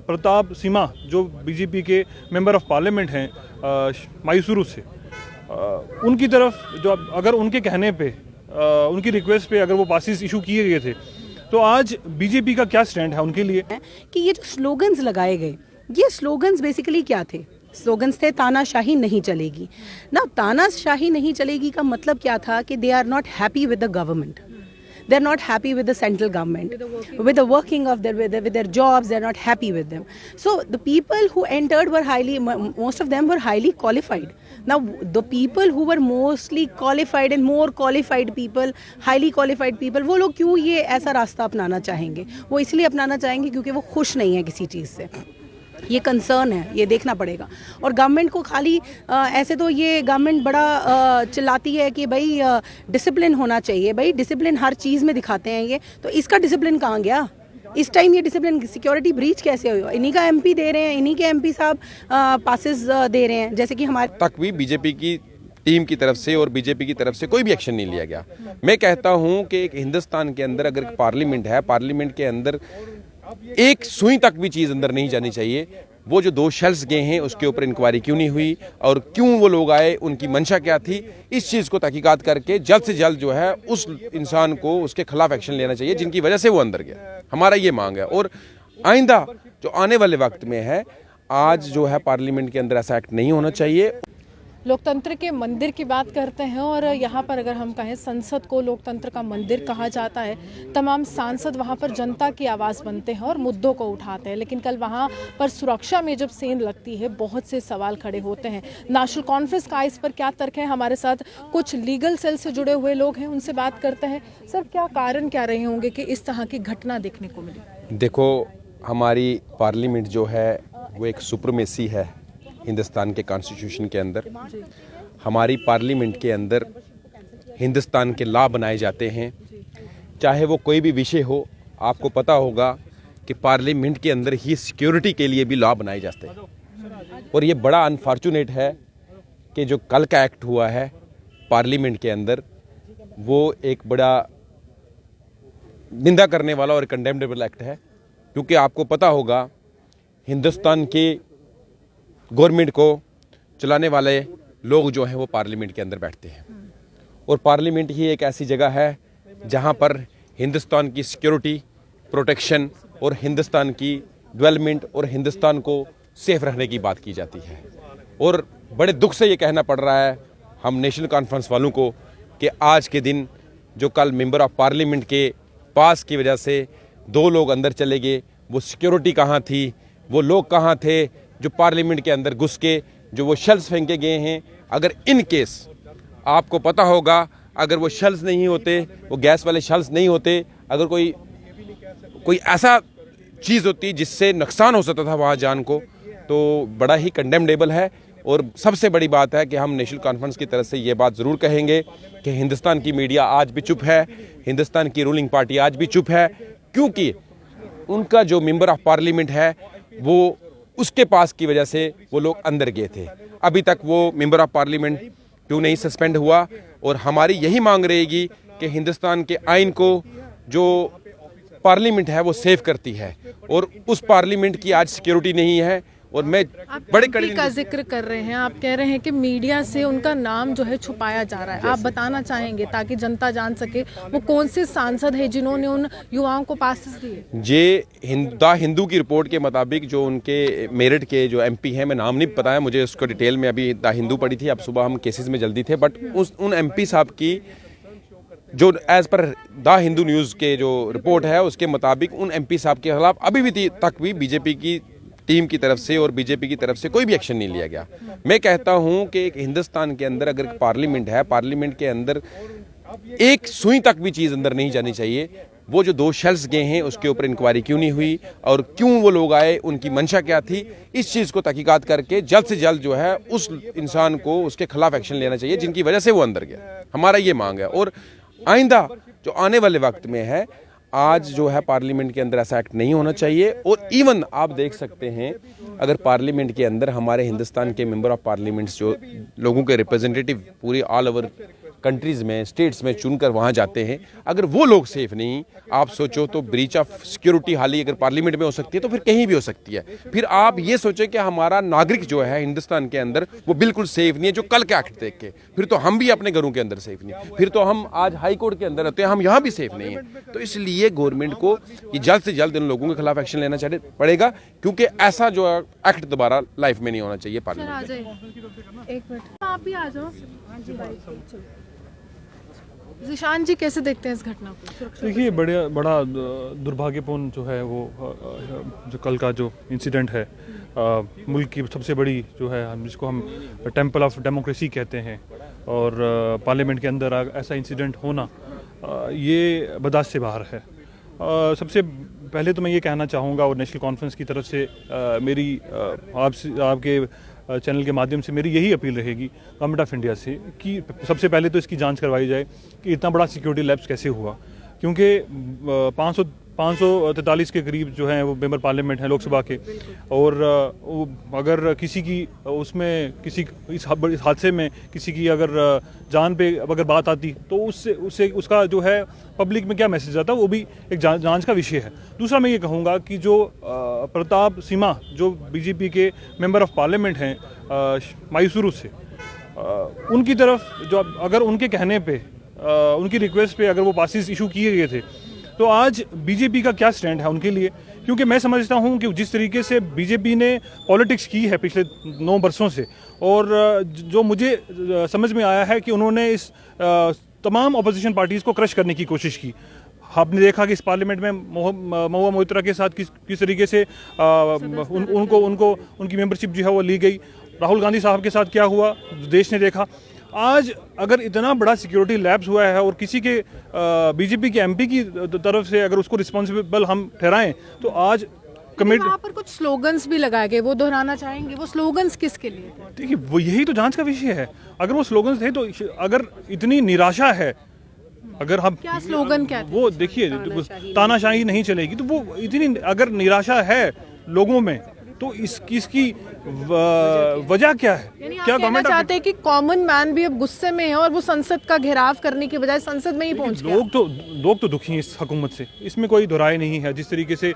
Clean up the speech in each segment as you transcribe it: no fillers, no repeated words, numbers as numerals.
प्रताप सिम्हा जो बीजेपी के member of parliament हैं मैसूरू से, उनकी तरफ जो अगर उनके कहने पे उनकी रिक्वेस्ट पे अगर वो पासिस इशू किए गए थे, तो आज बीजेपी का क्या स्टैंड है उनके लिए? कि ये जो स्लोगन्स लगाए गए, ये स्लोगन्स बेसिकली क्या थे? स्लोगन्स थे तानाशाही नहीं चलेगी ना। तानाशाही नहीं चलेगी का मतलब क्या था कि they are not happy with the government, they are not happy with the central government, with the working of their jobs. They are not happy with them. So the people who entered were most of them were highly qualified. Now the people who were mostly qualified and more qualified people, highly qualified people, वो लोग क्यों ये ऐसा रास्ता अपनाना चाहेंगे? वो इसलिए अपनाना चाहेंगे क्योंकि वो खुश नहीं है किसी चीज़ से। ये कंसर्न है, ये देखना पड़ेगा। और गवर्नमेंट को खाली ऐसे तो ये गवर्नमेंट बड़ा चिल्लाती है कि भाई डिसिप्लिन होना चाहिए, भाई डिसिप्लिन हर चीज़ में दिखाते हैं ये, तो इसका डिसिप्लिन कहाँ गया? इस टाइम ये डिसिप्लिन सिक्योरिटी ब्रीच कैसे हुआ? इन्हीं का एमपी दे रहे हैं, इन्हीं के एमपी साहब पासेस दे रहे हैं, जैसे कि हमारे तक भी बीजेपी की टीम की तरफ से और बीजेपी की तरफ से कोई भी एक्शन नहीं लिया गया। मैं कहता हूं कि एक हिंदुस्तान के अंदर अगर पार्लियामेंट है, पार्लियामेंट के अंदर एक सुई तक भी चीज़ अंदर नहीं जानी चाहिए। वो जो 2 शेल्स गए हैं उसके ऊपर इंक्वायरी क्यों नहीं हुई और क्यों वो लोग आए, उनकी मंशा क्या थी, इस चीज़ को तहकीकात करके जल्द से जल्द जो है उस इंसान को उसके खिलाफ एक्शन लेना चाहिए जिनकी वजह से वो अंदर गया। हमारा ये मांग है। और आइंदा जो आने वाले वक्त में है, आज जो है पार्लियामेंट के अंदर ऐसा एक्ट नहीं होना चाहिए। लोकतंत्र के मंदिर की बात करते हैं और यहाँ पर अगर हम कहें संसद को लोकतंत्र का मंदिर कहा जाता है। तमाम सांसद वहाँ पर जनता की आवाज़ बनते हैं और मुद्दों को उठाते हैं, लेकिन कल वहाँ पर सुरक्षा में जब सेंध लगती है बहुत से सवाल खड़े होते हैं। नेशनल कॉन्फ्रेंस का इस पर क्या तर्क है? हमारे साथ कुछ लीगल सेल से जुड़े हुए लोग हैं, उनसे बात करते हैं। सर, क्या कारण क्या रहे होंगे कि इस तरह की घटना देखने को मिली? देखो, हमारी पार्लियामेंट जो है वो एक सुप्रीमेसी है हिंदुस्तान के कॉन्स्टिट्यूशन के अंदर। हमारी पार्लियामेंट के अंदर हिंदुस्तान के लॉ बनाए जाते हैं, चाहे वो कोई भी विषय हो। आपको पता होगा कि पार्लियामेंट के अंदर ही सिक्योरिटी के लिए भी लॉ बनाए जाते हैं। और ये बड़ा अनफॉर्चुनेट है कि जो कल का एक्ट हुआ है पार्लियामेंट के अंदर, वो एक बड़ा निंदा करने वाला और कंडेम्नेबल एक्ट है। क्योंकि आपको पता होगा हिंदुस्तान के गवर्नमेंट को चलाने वाले लोग जो हैं वो पार्लियामेंट के अंदर बैठते हैं। और पार्लियामेंट ही एक ऐसी जगह है जहां पर हिंदुस्तान की सिक्योरिटी, प्रोटेक्शन और हिंदुस्तान की डेवलपमेंट और हिंदुस्तान को सेफ रखने की बात की जाती है। और बड़े दुख से ये कहना पड़ रहा है हम नेशनल कॉन्फ्रेंस वालों को कि आज के दिन जो कल मेंबर ऑफ पार्लियामेंट के पास की वजह से 2 लोग अंदर चले गए, वो सिक्योरिटी कहाँ थी, वो लोग कहाँ थे जो पार्लियामेंट के अंदर घुस के जो वो शेल्स फेंके गए हैं। अगर इन केस आपको पता होगा, अगर वो शेल्स नहीं होते, वो गैस वाले शेल्स नहीं होते, अगर कोई ऐसा चीज़ होती जिससे नुकसान हो सकता था वहाँ जान को, तो बड़ा ही कंडेम्नेबल है। और सबसे बड़ी बात है कि हम नेशनल कॉन्फ्रेंस की तरफ से ये बात ज़रूर कहेंगे कि हिंदुस्तान की मीडिया आज भी चुप है, हिंदुस्तान की रूलिंग पार्टी आज भी चुप है, क्योंकि उनका जो मेंबर ऑफ पार्लियामेंट है वो उसके पास की वजह से वो लोग अंदर गए थे। अभी तक वो मेंबर ऑफ पार्लियामेंट क्यों नहीं सस्पेंड हुआ? और हमारी यही मांग रहेगी कि हिंदुस्तान के आइन को जो पार्लियामेंट है वो सेव करती है, और उस पार्लियामेंट की आज सिक्योरिटी नहीं है। और मैं बड़े कड़ी का जिक्र कर रहे हैं, आप कह रहे हैं कि मीडिया से उनका नाम जो है छुपाया जा रहा है। आप बताना चाहेंगे ताकि जनता जान सके वो कौन से सांसद है जिन्होंने उन युवाओं को पासेस दिए? द हिंदू की रिपोर्ट के मुताबिक जो उनके मेरठ के जो एमपी हैं, मैं नाम नहीं पता है मुझे उसको डिटेल में, अभी द हिंदू पढ़ी थी, अब सुबह हम केसेस में जल्दी थे, बट उन एमपी साहब की जो as per the Hindu news के जो रिपोर्ट है उसके मुताबिक उन एमपी साहब के खिलाफ अभी भी तक भी बीजेपी की टीम की तरफ से और बीजेपी की तरफ से कोई भी एक्शन नहीं लिया गया। मैं कहता हूं कि एक हिंदुस्तान के अंदर अगर पार्लियामेंट है, पार्लियामेंट के अंदर एक सुई तक भी चीज़ अंदर नहीं जानी चाहिए। वो जो 2 शेल्स गए हैं उसके ऊपर इंक्वायरी क्यों नहीं हुई और क्यों वो लोग आए, उनकी मंशा क्या थी, इस चीज़ को तहकीकात करके जल्द से जल्द जो है उस इंसान को उसके खिलाफ एक्शन लेना चाहिए जिनकी वजह से वो अंदर गया। हमारा ये मांग है। और आइंदा जो आने वाले वक्त में है, आज जो है पार्लियामेंट के अंदर ऐसा एक्ट नहीं होना चाहिए। और इवन आप देख सकते हैं अगर पार्लियामेंट के अंदर हमारे हिंदुस्तान के मेंबर ऑफ पार्लियामेंट्स जो लोगों के रिप्रेजेंटेटिव पूरी ऑल ओवर कंट्रीज़ में, स्टेट्स में चुनकर वहाँ जाते हैं, अगर वो लोग सेफ नहीं, आप सोचो तो ब्रीच ऑफ सिक्योरिटी हाल ही अगर पार्लियामेंट में हो सकती है तो फिर कहीं भी हो सकती है। फिर आप ये सोचें कि हमारा नागरिक जो है हिंदुस्तान के अंदर वो बिल्कुल सेफ नहीं है, जो कल के एक्ट देख के, फिर तो हम भी अपने घरों के अंदर सेफ नहीं, फिर तो हम आज हाई कोर्ट के अंदर रहते हैं, हम यहाँ भी सेफ नहीं है। तो इसलिए गवर्नमेंट को ये जल्द से जल्द इन लोगों के खिलाफ एक्शन लेना पड़ेगा, क्योंकि ऐसा जो एक्ट दोबारा लाइफ में नहीं होना चाहिए पार्लियामेंट में। एक मिनट, आप भी आ जाओ। जिशान जी, कैसे देखते हैं इस घटना को? देखिए, बड़ा दुर्भाग्यपूर्ण जो है वो जो कल का जो इंसिडेंट है, मुल्क की सबसे बड़ी जो है, जिसको हम टेंपल ऑफ डेमोक्रेसी कहते हैं, और पार्लियामेंट के अंदर ऐसा इंसिडेंट होना ये बर्दाश्त से बाहर है। सबसे पहले तो मैं ये कहना चाहूँगा, और नेशनल कॉन्फ्रेंस की तरफ से मेरी आपके चैनल के माध्यम से मेरी यही अपील रहेगी गवर्नमेंट ऑफ इंडिया से कि सबसे पहले तो इसकी जांच करवाई जाए कि इतना बड़ा सिक्योरिटी लैप्स कैसे हुआ, क्योंकि 543 के करीब जो हैं वो मेंबर पार्लियामेंट हैं लोकसभा के, और अगर किसी की इस हादसे में किसी की अगर जान पे अगर बात आती तो उससे उसका जो है पब्लिक में क्या मैसेज आता है, वो भी एक जांच का विषय है। दूसरा मैं ये कहूँगा कि जो प्रताप सिम्हा जो बीजेपी के मेंबर ऑफ पार्लियामेंट हैं मैसूरू से, उनकी तरफ जो अगर उनके कहने पे उनकी रिक्वेस्ट पे अगर वो पासिस इशू किए गए थे, तो आज बीजेपी का क्या स्टैंड है उनके लिए? क्योंकि मैं समझता हूं कि जिस तरीके से बीजेपी ने पॉलिटिक्स की है पिछले 9 वर्षों से, और जो मुझे समझ में आया है कि उन्होंने इस तमाम अपोजिशन पार्टीज़ को क्रश करने की कोशिश की। आपने देखा कि इस पार्लियामेंट में महुआ मोइत्रा के साथ किस तरीके से उनकी मेंबरशिप जो है वो ली गई। राहुल गांधी साहब के साथ क्या हुआ देश ने देखा। आज अगर इतना बड़ा सिक्योरिटी लैप्स हुआ है और किसी के बीजेपी के एमपी की तरफ से अगर उसको रिस्पॉन्सिबल हम ठहराएं, तो आज कमेटी वहाँ पर कुछ स्लोगन्स भी लगाए गए, वो दोहराना चाहेंगे? वो स्लोगन्स किसके लिए थे? देखिए, वो यही तो जांच का विषय है। अगर वो स्लोगन्स थे तो अगर इतनी निराशा है, अगर हम क्या स्लोगन क्या थे? वो देखिए, तानाशाही नहीं चलेगी, तो वो इतनी अगर निराशा है लोगों में, तो इसकी वजह क्या है? क्या कहना चाहते हैं कि कॉमन मैन भी अब गुस्से में है और वो संसद का घेराव करने के बजाय संसद में ही पहुंच गया? लोग तो दुखी हैं इस हुकूमत से, इसमें कोई दोहराए नहीं है। जिस तरीके से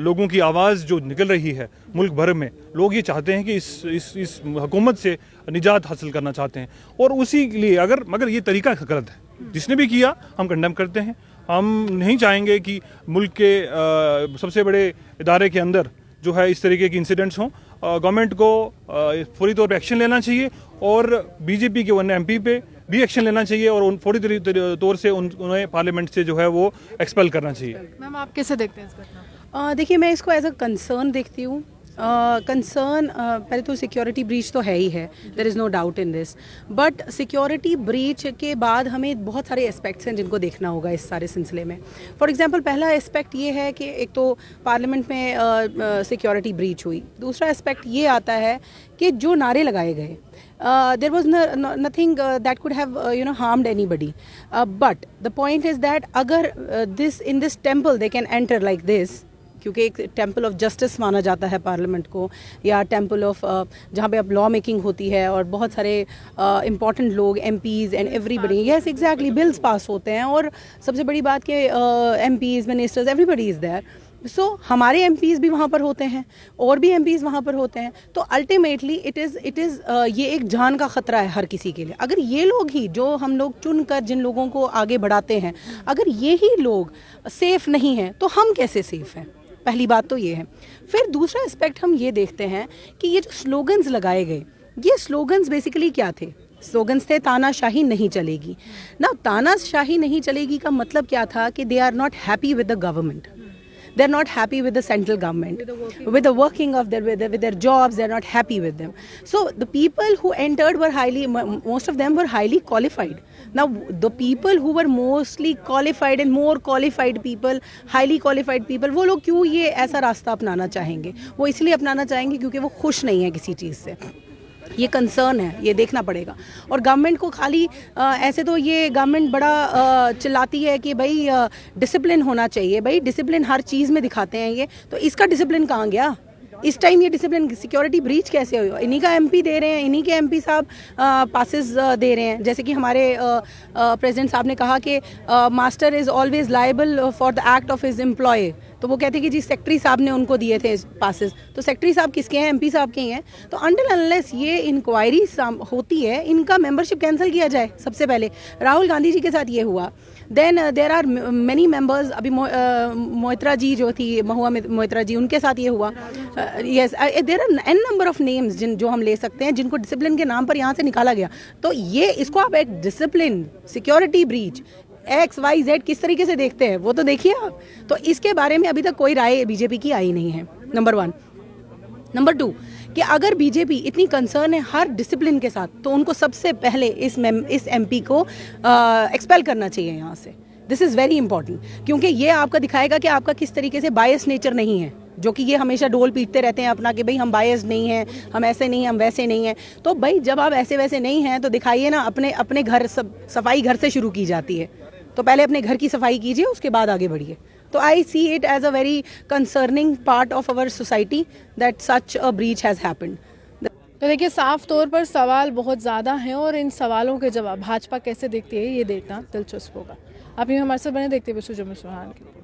लोगों की आवाज़ जो निकल रही है मुल्क भर में, लोग ये चाहते हैं कि इस हुकूमत से निजात हासिल करना चाहते हैं, और उसी के लिए मगर ये तरीका गलत है। जिसने भी किया हम कंडेम करते हैं। हम नहीं चाहेंगे कि मुल्क के सबसे बड़े इदारे के अंदर जो है इस तरीके के इंसिडेंट्स हों। गवर्नमेंट को फौरी तौर पे एक्शन लेना चाहिए, और बीजेपी के वन एमपी पे भी एक्शन लेना चाहिए, और फौरी तौर से उन्हें पार्लियामेंट से जो है वो एक्सपेल करना चाहिए। मैम, आप कैसे देखते हैं इस घटना? देखिए, मैं इसको एज अ कंसर्न देखती हूँ। कंसर्न पहले तो सिक्योरिटी ब्रीच तो है ही है, there is no doubt in this, but security breach के बाद हमें बहुत सारे एस्पेक्ट्स हैं जिनको देखना होगा इस सारे सिलसिले में। फॉर एग्जांपल, पहला एस्पेक्ट ये है कि एक तो पार्लियामेंट में सिक्योरिटी ब्रीच हुई। दूसरा एस्पेक्ट ये आता है कि जो नारे लगाए गए, there was nothing that could have harmed anybody, but the point is that अगर in this temple they can enter like this, क्योंकि एक टेम्पल ऑफ जस्टिस माना जाता है पार्लियामेंट को, या टेम्पल ऑफ जहाँ पे अब लॉ मेकिंग होती है और बहुत सारे इम्पॉर्टेंट लोग, MPs and everybody, yes exactly, bills pass होते हैं, और सबसे बड़ी बात कि MPs, ministers, everybody is there. So हमारे एमपीज़ भी वहाँ पर होते हैं और भी एमपीज़ वहाँ पर होते हैं। तो अल्टीमेटली इट इज़ ये एक जान का ख़तरा है हर किसी के लिए। अगर ये लोग ही, जो हम लोग चुन कर जिन लोगों को आगे बढ़ाते हैं, अगर ये ही लोग सेफ़ नहीं हैं, तो हम कैसे सेफ़ हैं? पहली बात तो ये है। फिर दूसरा एस्पेक्ट हम ये देखते हैं कि ये जो स्लोगन्स लगाए गए, ये स्लोगन्स बेसिकली क्या थे? स्लोगन्स थे तानाशाही नहीं चलेगी ना। तानाशाही नहीं चलेगी का मतलब क्या था कि they are not happy with the government, they are not happy with the central government, with the working of with their jobs. They are not happy with them. So the people who entered were most of them were highly qualified. Now the people who were mostly qualified and more qualified people, highly qualified people, वो लोग क्यों ये ऐसा रास्ता अपनाना चाहेंगे? वो इसलिए अपनाना चाहेंगे क्योंकि वो खुश नहीं है किसी चीज़ से। ये कंसर्न है, ये देखना पड़ेगा। और गवर्नमेंट को खाली ऐसे तो ये गवर्नमेंट बड़ा चिल्लाती है कि भाई डिसिप्लिन होना चाहिए, भाई डिसिप्लिन हर चीज़ में दिखाते हैं ये, तो इसका डिसिप्लिन कहाँ गया? इस टाइम ये डिसिप्लिन सिक्योरिटी ब्रीच कैसे हुई? इन्हीं का एमपी दे रहे हैं, इन्हीं के एमपी साहब पासेस दे रहे हैं। जैसे कि हमारे प्रेसिडेंट साहब ने कहा कि master is always liable for the act of his employee, तो वो कहते हैं कि जी सेक्रेटरी साहब ने उनको दिए थे पासेस, तो सेक्रेटरी साहब किसके हैं? एमपी साहब के ही हैं। तो अनटिल अनलेस ये इंक्वायरी होती है, इनका मेंबरशिप कैंसिल किया जाए सबसे पहले। राहुल गांधी जी के साथ ये हुआ। Then there are many members, अभी मोइत्रा जी जो थी, महुआ मोइत्रा जी, उनके साथ ये हुआ। Yes, there are an number of names जो हम ले सकते हैं, जिनको डिसिप्लिन के नाम पर यहाँ से निकाला गया। तो ये इसको आप एक डिसिप्लिन, सिक्योरिटी ब्रीच, XYZ किस तरीके से देखते हैं वो तो देखिए आप। तो इसके बारे में अभी तक कोई राय बीजेपी की आई नहीं है, नंबर 1। नंबर 2 कि अगर बीजेपी इतनी कंसर्न है हर डिसिप्लिन के साथ, तो उनको सबसे पहले इस एमपी को एक्सपेल करना चाहिए यहाँ से। दिस इज़ वेरी इंपॉर्टेंट, क्योंकि ये आपका दिखाएगा कि आपका किस तरीके से बायस नेचर नहीं है, जो कि ये हमेशा डोल पीटते रहते हैं अपना कि भाई हम बायस नहीं हैं, हम ऐसे नहीं हैं, हम वैसे नहीं हैं। तो भाई जब आप ऐसे वैसे नहीं हैं तो दिखाइए ना, अपने घर सफाई घर से शुरू की जाती है, तो पहले अपने घर की सफाई कीजिए, उसके बाद आगे बढ़िए। तो I see it as a very concerning part of our society that such a breach has happened. तो देखिए, साफ तौर पर सवाल बहुत ज़्यादा हैं और इन सवालों के जवाब भाजपा कैसे देखती है ये देखना दिलचस्प होगा। आप यूँ हमारे साथ बने देखते हुए सुजय मुस्लिम की।